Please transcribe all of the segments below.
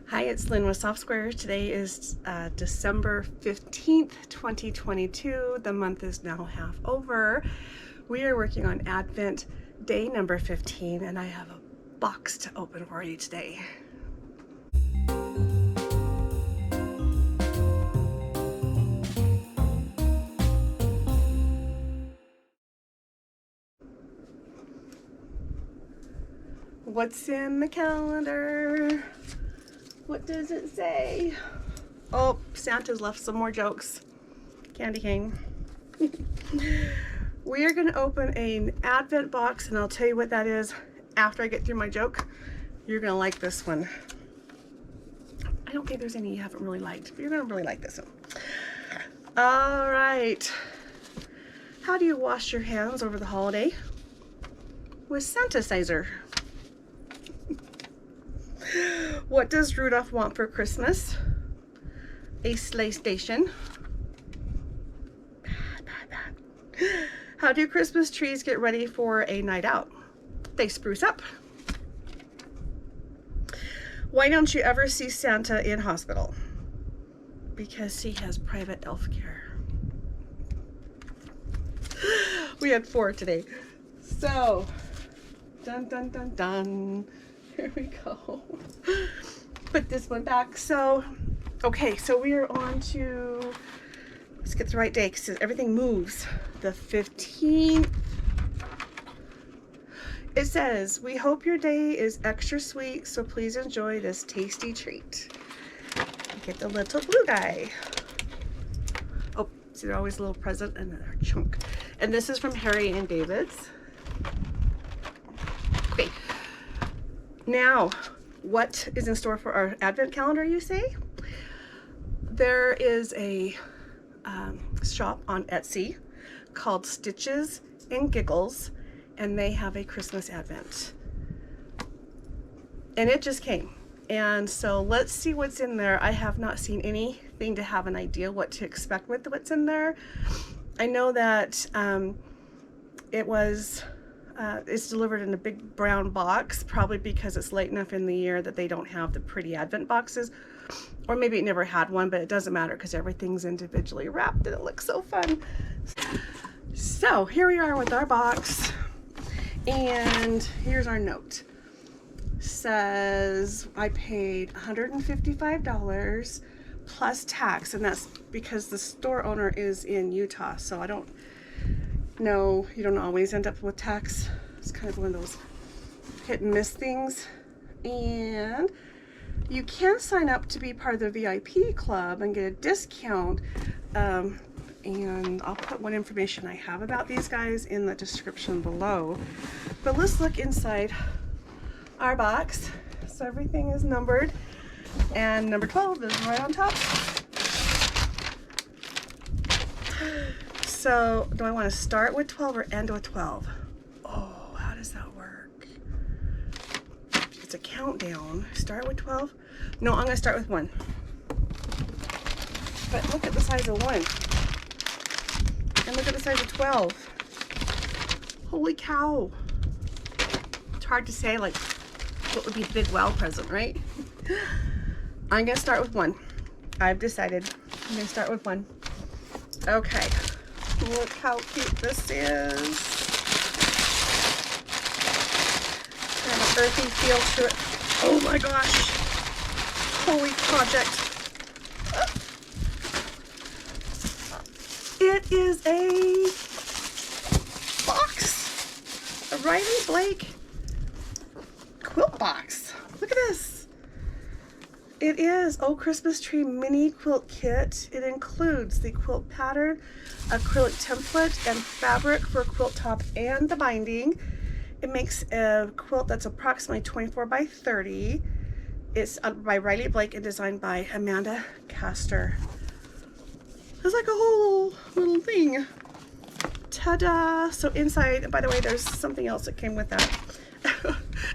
Hi, it's Lynn with Soft Squares. Today is December 15th, 2022. The month is now half over. We are working on Advent day number 15, and I have a box to open for you today. What's in the calendar? What does it say? Oh, Santa's left some more jokes. Candy cane. We are going to open an Advent box, and I'll tell you what that is after I get through my joke. You're going to like this one. I don't think there's any you haven't really liked, but you're going to really like this one. All right. How do you wash your hands over the holiday? With Santasizer. What does Rudolph want for Christmas? A sleigh station. Bad. How do Christmas trees get ready for a night out? They spruce up. Why don't you ever see Santa in hospital? Because he has private elf care. We had 4 today. So, dun dun dun dun. Here we go. Put this one back. So, okay, so we are on to, let's get the right day because everything moves. The 15th. It says, we hope your day is extra sweet, so please enjoy this tasty treat. Get the little blue guy. Oh, see, they're always a little present and another chunk. And this is from Harry and David's. Okay. Now, what is in store for our Advent calendar, you say? There is a shop on Etsy called Stitches and Giggles, and they have a Christmas Advent. And it just came. And so let's see what's in there. I have not seen anything to have an idea what to expect with what's in there. I know that it's delivered in a big brown box, probably because it's late enough in the year that they don't have the pretty Advent boxes, or maybe it never had one, but it doesn't matter because everything's individually wrapped and it looks so fun. So here we are with our box, and here's our note. Says I paid $155 plus tax, and that's because the store owner is in Utah, so I don't know, you don't always end up with tax. It's kind of one of those hit and miss things. And you can sign up to be part of the VIP club and get a discount. And I'll put what information I have about these guys in the description below. But let's look inside our box. So everything is numbered, and number 12 is right on top. So, do I want to start with 12 or end with 12? Oh, how does that work? It's a countdown. Start with 12? No, I'm going to start with 1. But look at the size of 1. And look at the size of 12. Holy cow. It's hard to say, like, what would be the big wow present, right? I'm going to start with 1. I've decided. I'm going to start with 1. Okay. Look how cute this is. Kind of earthy feel to it. Oh my gosh. Holy project. It is a box. A Riley Blake quilt box. Look at this. It is Oh Christmas Tree Mini Quilt Kit. It includes the quilt pattern, acrylic template, and fabric for a quilt top and the binding. It makes a quilt that's approximately 24 by 30. It's by Riley Blake and designed by Amanda Castor. It's like a whole little thing. Ta-da! So inside, by the way, there's something else that came with that.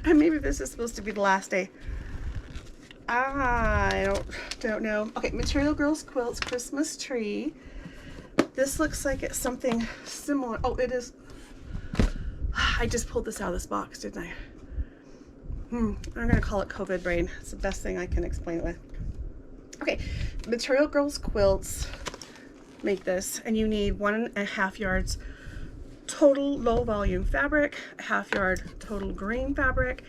And maybe this is supposed to be the last day. I don't know. Okay, Material Girls Quilts Christmas Tree. This looks like it's something similar. Oh, it is. I just pulled this out of this box, didn't I? I'm gonna call it COVID brain. It's the best thing I can explain it with. Okay, Material Girls Quilts make this, and you need 1.5 yards total low volume fabric, a 1/2 yard total green fabric,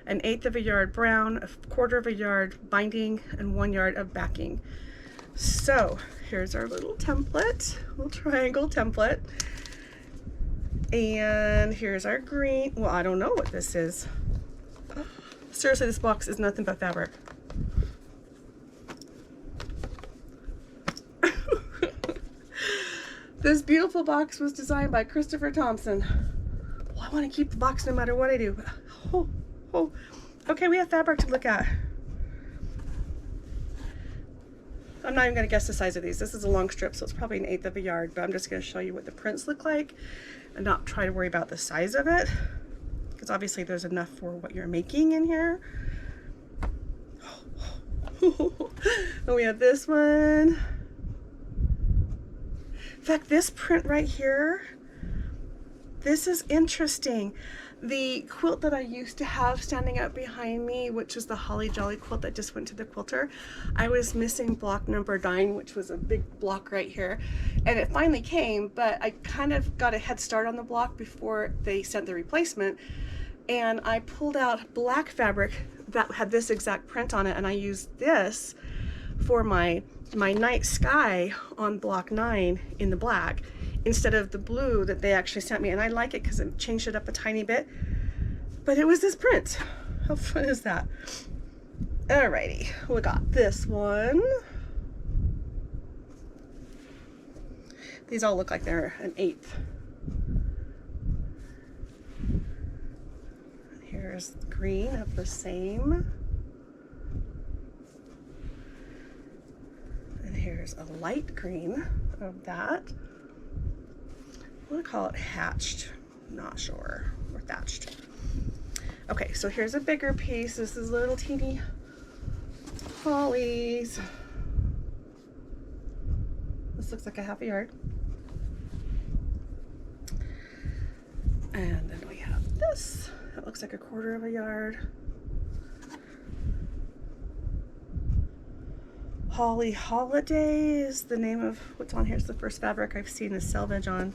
1/8 of a yard brown, 1/4 of a yard binding, and 1 yard of backing. So here's our little template, little triangle template. And here's our green. Well, I don't know what this is. Seriously, this box is nothing but fabric. This beautiful box was designed by Christopher Thompson. Well, I want to keep the box no matter what I do. Okay, we have fabric to look at. I'm not even going to guess the size of these. This is a long strip, so it's probably 1/8 of a yard, but I'm just going to show you what the prints look like and not try to worry about the size of it, because obviously there's enough for what you're making in here. And we have this one. In fact, this print right here, this is interesting. The quilt that I used to have standing up behind me, which is the Holly Jolly quilt that just went to the quilter, I was missing block number 9, which was a big block right here. And it finally came, but I kind of got a head start on the block before they sent the replacement. And I pulled out black fabric that had this exact print on it, and I used this for my night sky on block 9 in the black instead of the blue that they actually sent me. And I like it because it changed it up a tiny bit, but it was this print. How fun is that? Alrighty, we got this one. These all look like they're 1/8. Here's green of the same. Here's a light green of that. I'm gonna call it hatched, not sure, or thatched. Okay, so here's a bigger piece. This is little teeny hollies. This looks like a 1/2 yard. And then we have this. That looks like a 1/4 of a yard. Holly Holiday is the name of what's on here. It's the first fabric I've seen this selvage on.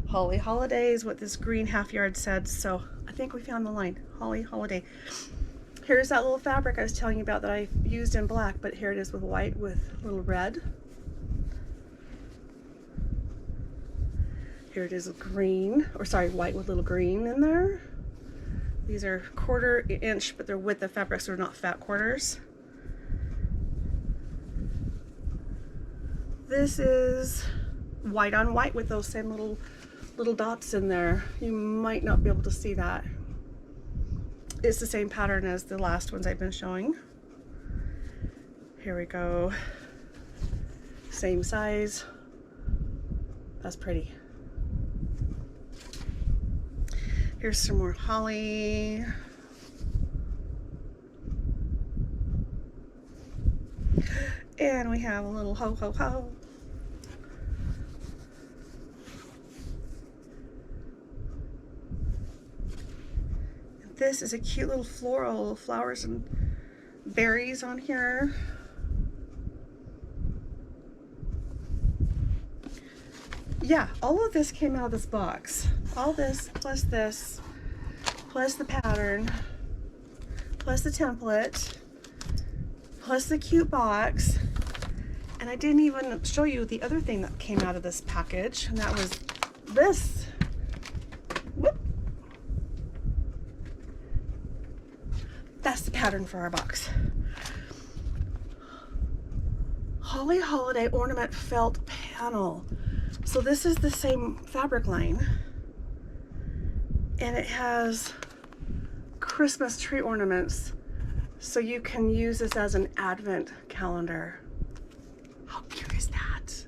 Holly Holiday is what this green 1/2 yard said, so I think we found the line. Holly Holiday. Here's that little fabric I was telling you about that I used in black, but here it is with white with little red. Here it is with green, or sorry, white with little green in there. These are 1/4 inch, but they're with the fabric, so they're not fat quarters. This is white on white with those same little dots in there. You might not be able to see that. It's the same pattern as the last ones I've been showing. Here we go. Same size. That's pretty. Here's some more holly. And we have a little ho ho ho. And this is a cute little floral, flowers and berries on here. Yeah, all of this came out of this box. All this, plus the pattern, plus the template, plus the cute box. And I didn't even show you the other thing that came out of this package, and that was this. Whoop. That's the pattern for our box. Holly Holiday Ornament Felt Panel. So this is the same fabric line, and it has Christmas tree ornaments, so you can use this as an advent calendar. How cute is that?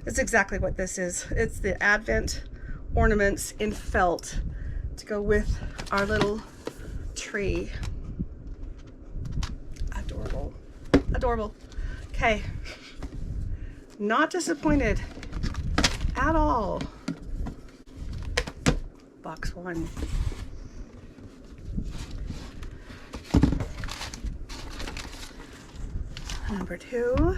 It's exactly what this is. It's the advent ornaments in felt to go with our little tree. Adorable. Adorable. Okay, not disappointed at all. box 1. Number 2.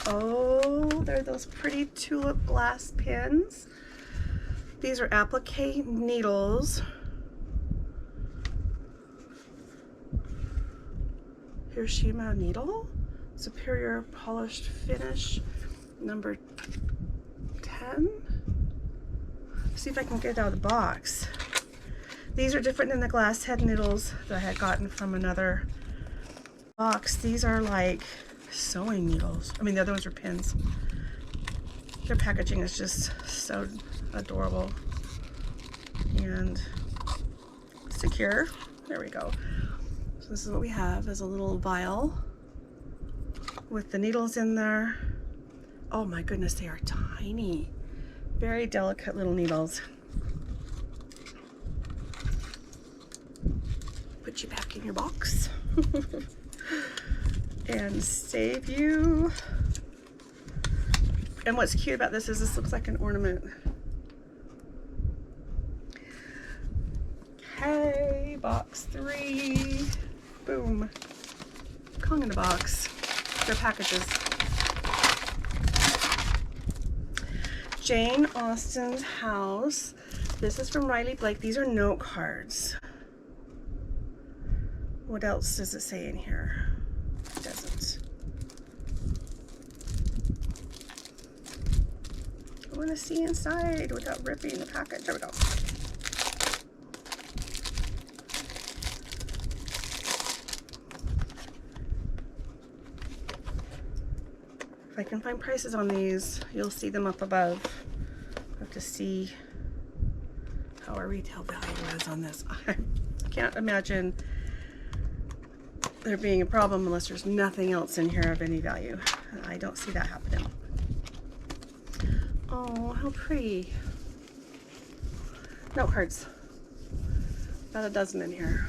Oh, they're those pretty tulip glass pins. These are applique needles. Hiroshima needle, superior polished finish, number 10. See if I can get it out of the box. These are different than the glass head needles that I had gotten from another box. These are like sewing needles. I mean, the other ones are pins. Their packaging is just so adorable and secure. There we go. So this is what we have, is a little vial with the needles in there. Oh my goodness, they are tiny. Very delicate little needles. Put you back in your box and save you. And what's cute about this is this looks like an ornament. Okay, box 3. Boom. Kong in the box. Their packages. Jane Austen's house. This is from Riley Blake. These are note cards. What else does it say in here? It doesn't. I want to see inside without ripping the package. There we go. If I can find prices on these, you'll see them up above. I have to see how our retail value is on this. I can't imagine there being a problem unless there's nothing else in here of any value. I don't see that happening. Oh, how pretty. Note cards. About a dozen in here.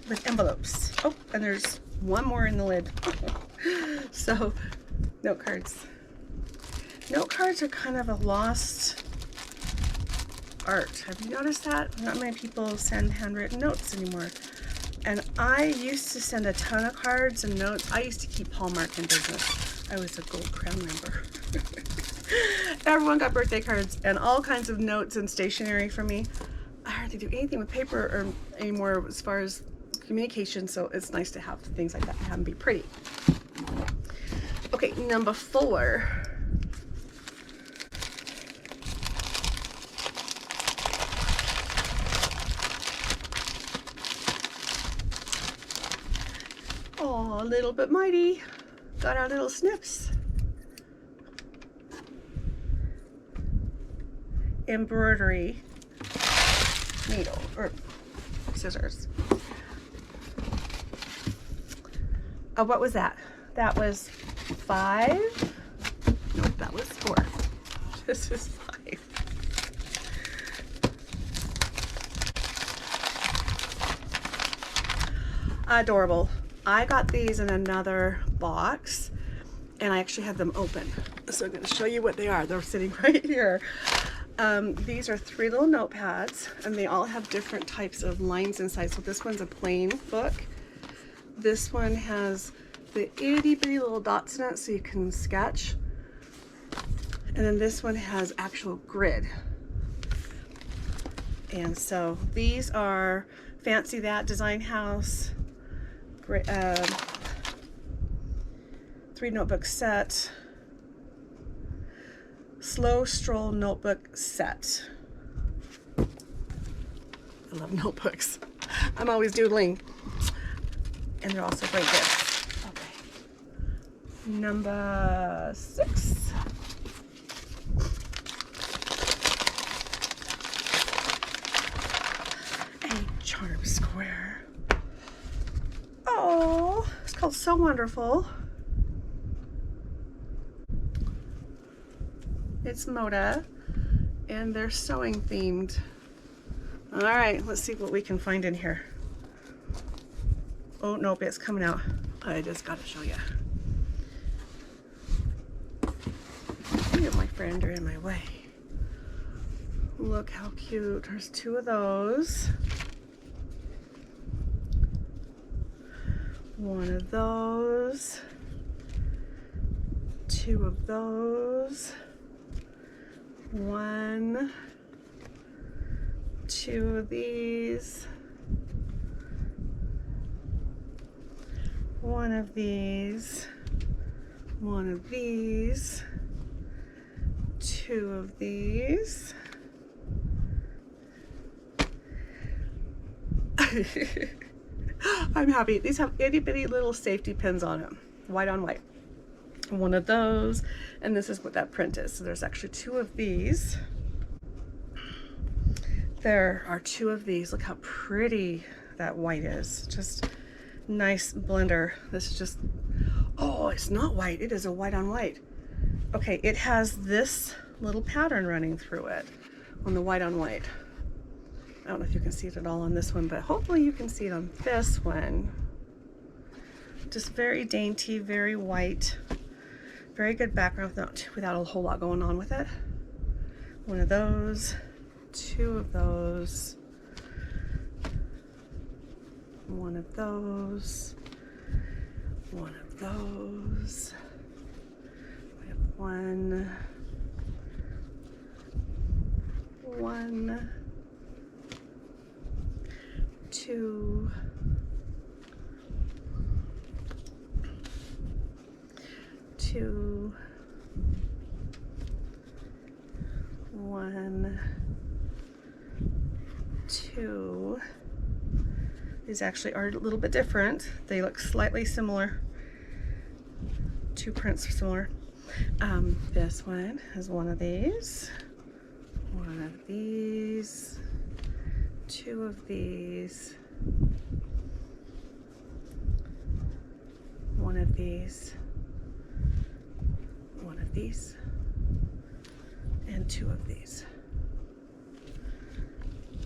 With envelopes. Oh, and there's one more in the lid. So, note cards. Note cards are kind of a lost art. Have you noticed that? Not many people send handwritten notes anymore. And I used to send a ton of cards and notes. I used to keep Hallmark in business. I was a Gold Crown member. Everyone got birthday cards and all kinds of notes and stationery from me. I hardly do anything with paper or anymore as far as communication, so it's nice to have things like that and have them be pretty. Okay, number 4. Oh, Little But Mighty. Got our little snips. Embroidery needle or scissors. Oh, what was that? That was 5. Nope, that was 4. This is 5. Adorable. I got these in another box and I actually had them open. So I'm going to show you what they are. They're sitting right here. These are 3 little notepads and they all have different types of lines inside. So this one's a plain book. This one has the itty bitty little dots in it so you can sketch. And then this one has actual grid. And so these are Fancy That Design House, 3 notebook set, Slow Stroll notebook set. I love notebooks. I'm always doodling. And they're also great gifts. Okay. Number 6. A charm square. Oh, it's called So Wonderful. It's Moda, and they're sewing themed. All right, let's see what we can find in here. Oh, nope, it's coming out. I just gotta show you. You, my friend, are in my way. Look how cute. There's 2 of those. 1 of those. 2 of those. 1. 2 of these. 1 of these. 1 of these. 2 of these. I'm happy. These have itty bitty little safety pins on them, white on white. 1 of those, and this is what that print is. So there's actually 2 of these. There are 2 of these. Look how pretty that white is. Just nice blender. This is just, oh, it's not white. It is a white on white. Okay, it has this little pattern running through it on the white on white. I don't know if you can see it at all on this one, but hopefully you can see it on this one. Just very dainty, very white. Very good background without a whole lot going on with it. 1 of those, 2 of those, 1 of those, 1 of those. We have 1, 1, 2, 2, 1, 2. These actually are a little bit different. They look slightly similar. 2 prints are similar. This one is 1 of these, 1 of these, 2 of these, 1 of these, 1 of these, and 2 of these.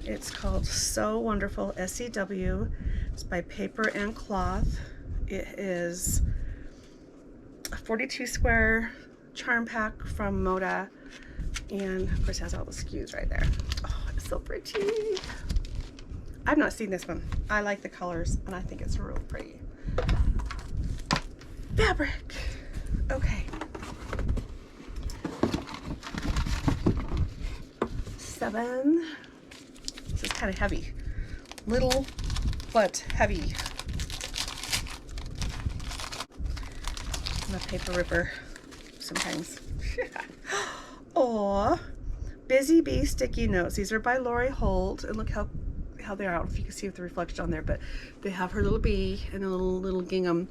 It's called So Wonderful, SEW. It's by Paper and Cloth. It is a 42 square charm pack from Moda, and of course it has all the SKUs right there. Oh, it's so pretty. I've not seen this one. I like the colors and I think it's real pretty. Fabric. Okay. 7. This is kind of heavy. Little, but heavy. I'm a paper ripper sometimes. Aw. Busy Bee sticky notes. These are by Lori Holt, and look how they are. I don't know if you can see with the reflection on there, but they have her little bee and a little gingham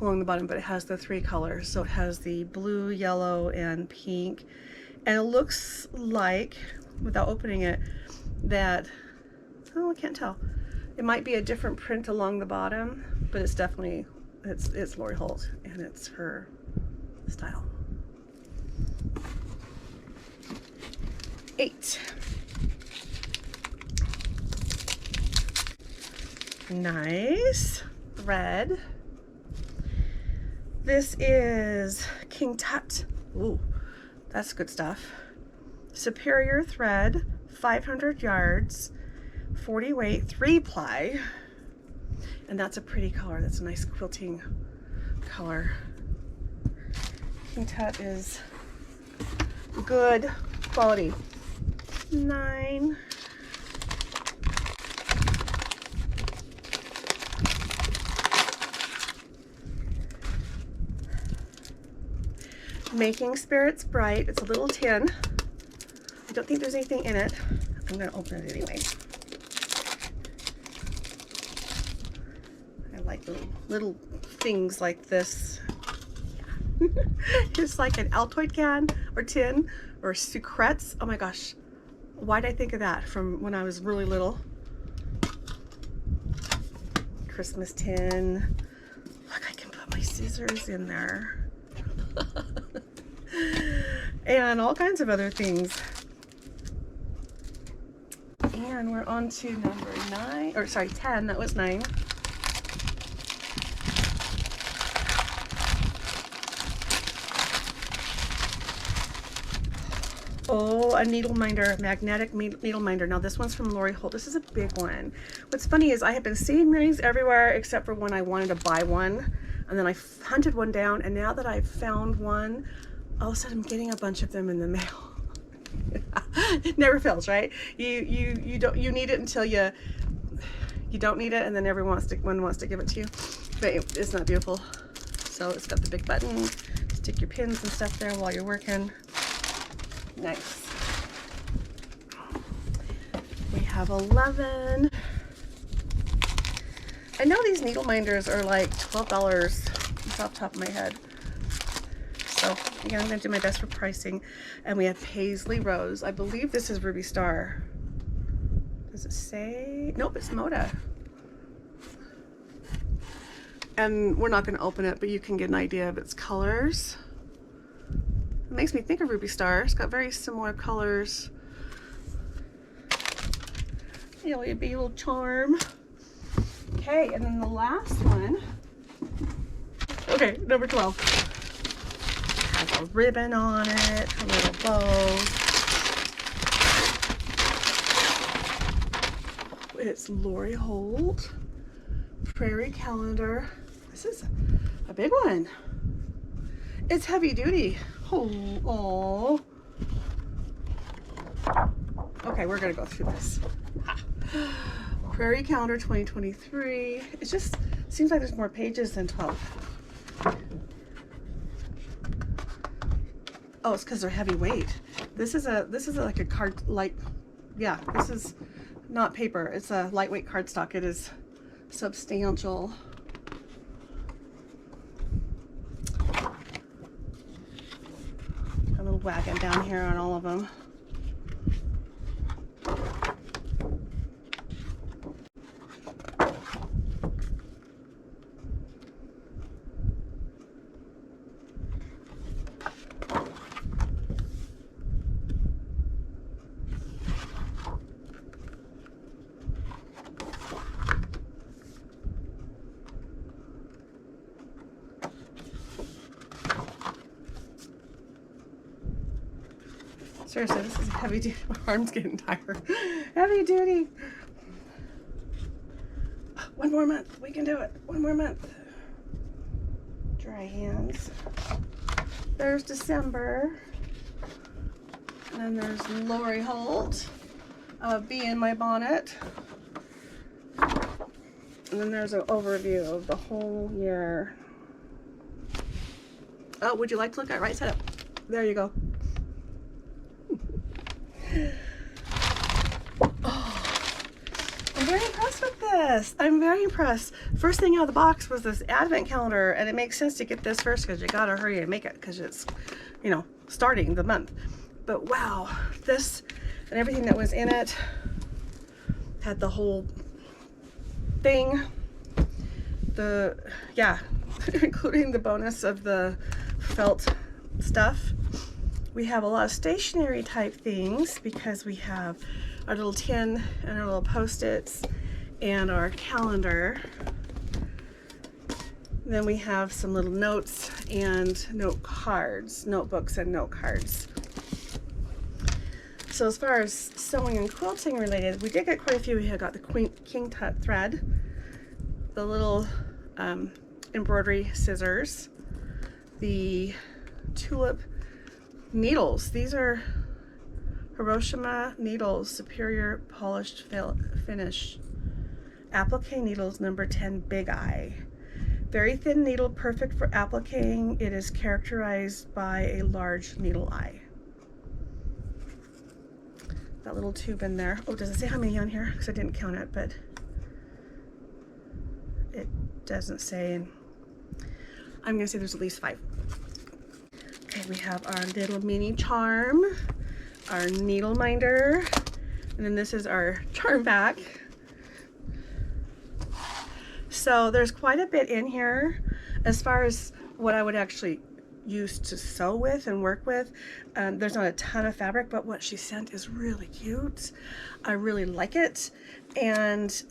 along the bottom, but it has the 3 colors. So it has the blue, yellow, and pink. And it looks like, without opening it, that, oh, I can't tell. It might be a different print along the bottom, but it's definitely, it's Lori Holt, and it's her style. 8. Nice thread. This is King Tut. Ooh, that's good stuff. Superior thread, 500 yards, 40 weight, 3 ply. And that's a pretty color. That's a nice quilting color. King Tut is good quality. 9. Making Spirits Bright. It's a little tin. I don't think there's anything in it. I'm going to open it anyway. I like little things like this. It's like an Altoid can or tin or sucrets. Oh my gosh. Why did I think of that from when I was really little? Christmas tin. Look, I can put my scissors in there. And all kinds of other things. And we're on to number 9, or sorry, 10. That was 9. Oh, a needle minder, magnetic needle minder. Now this one's from Lori Holt. This is a big one. What's funny is I have been seeing these everywhere except for when I wanted to buy one, and then I hunted one down, and now that I've found one, all of a sudden I'm getting a bunch of them in the mail. It never fails, right? You need it until you don't need it, and then everyone wants to give it to you. But isn't that beautiful? So it's got the big button, stick your pins and stuff there while you're working. Nice. We have 11. I know these needle minders are like $12 off the top of my head. So again, I'm gonna do my best for pricing. And we have Paisley Rose. I believe this is Ruby Star. Does it say? Nope, it's Moda. And we're not gonna open it, but you can get an idea of its colors. It makes me think of Ruby Star. It's got very similar colors. It'll be a little charm. Okay, and then the last one. Okay, number 12. Has a ribbon on it, a little bow. It's Lori Holt. Prairie Calendar. This is a big one. It's heavy duty. Oh, okay, we're gonna go through this. Prairie Calendar 2023. It just seems like there's more pages than 12. Oh, it's because they're heavyweight. This is like a card, like, yeah, this is not paper. It's a lightweight cardstock. It is substantial. A little wagon down here on all of them. Seriously, this is heavy duty. My arm's getting tired. Heavy duty. One more month. We can do it. One more month. Dry hands. There's December. And then there's Lori Holt. Bee in My Bonnet. And then there's an overview of the whole year. Oh, would you like to look at right side up? There you go. Oh, I'm very impressed with this. I'm very impressed. First thing out of the box was this advent calendar, and it makes sense to get this first because you gotta hurry and make it because it's, you know, starting the month. But wow, this and everything that was in it had the whole thing. Yeah, including the bonus of the felt stuff. We have a lot of stationery type things because we have our little tin and our little post-its and our calendar. Then we have some little notes and note cards, notebooks and note cards. So as far as sewing and quilting related, we did get quite a few. We had got the king tut thread, the little embroidery scissors, the tulip needles. These are Hiroshima needles, superior polished finish. Applique needles number 10 Big Eye. Very thin needle, perfect for appliquing. It is characterized by a large needle eye. That little tube in there. Oh, does it say how many on here? Because I didn't count it, but it doesn't say. I'm gonna say there's at least 5. Okay, we have our little mini charm, our needle minder, and then this is our charm back. So there's quite a bit in here as far as what I would actually use to sew with and work with. There's not a ton of fabric, but what she sent is really cute. I really like it, and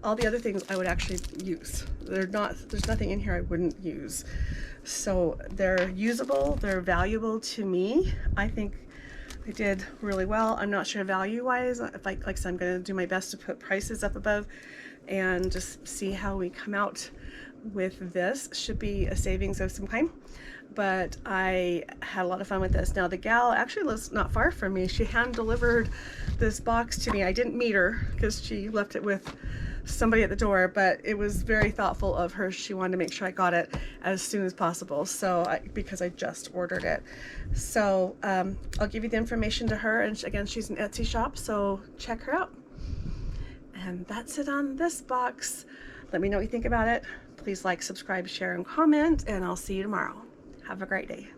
all the other things I would actually use. There's nothing in here I wouldn't use. So they're usable, they're valuable to me. I think They did really well. I'm not sure value-wise. If like I said, I'm going to do my best to put prices up above and just see how we come out with this. Should be a savings of some kind, but I had a lot of fun with this. Now the gal actually lives not far from me. She hand delivered this box to me. I didn't meet her because she left it with somebody at the door, but it was very thoughtful of her. She wanted to make sure I got it as soon as possible, so because I just ordered it. So I'll give you the information to her, and again, she's an Etsy shop, so check her out. And that's it on this box. Let me know what you think about it. Please like, subscribe, share, and comment, and I'll see you tomorrow. Have a great day.